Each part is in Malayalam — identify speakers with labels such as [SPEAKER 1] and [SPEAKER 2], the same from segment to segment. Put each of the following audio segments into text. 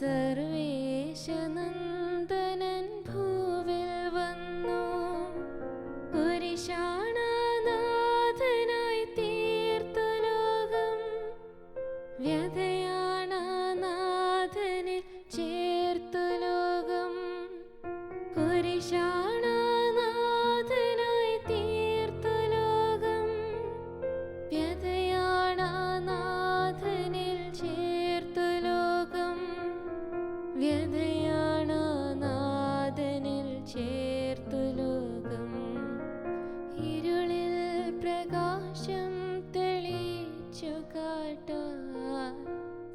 [SPEAKER 1] സർവേശനന്ദനൻ ഭൂവിൽ വന്നു. കുരിശാണനാഥനായി തീർത്തു ലോകം. വ്യഥയാണനാഥനിൽ ചേർത്തു ലോകം. കുരിശാണനാഥനായി തീർത്തു ലോകം. വ്യഥയാണനാഥനിൽ ചേർത്തു ലോകം. വ്യഥയാണനാഥനിൽ ചേർത്തു ലോകം. ഇരുളിൽ പ്രകാശം തെളിച്ചു കാട്ടാൻ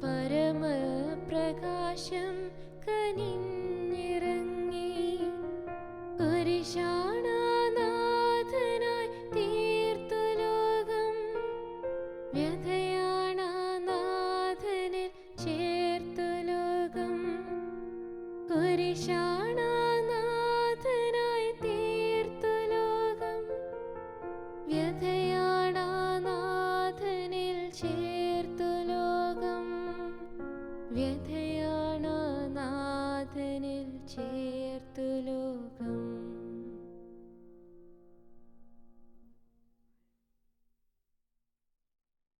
[SPEAKER 1] പരമപ്രകാശം കനിഞ്ഞിറങ്ങി. കുരിശാണനാഥനായി തീർത്തു ലോകം. വ്യഥയാണനാഥനിൽ ചേർത്തു ലോകം. കുരിശാണനാഥനായി തീർത്തു ലോകം. വ്യഥയാണനാഥനിൽ ചേർത്തു ലോകം. വ്യഥയാണനാഥനിൽ ചേർത്തു ലോകം.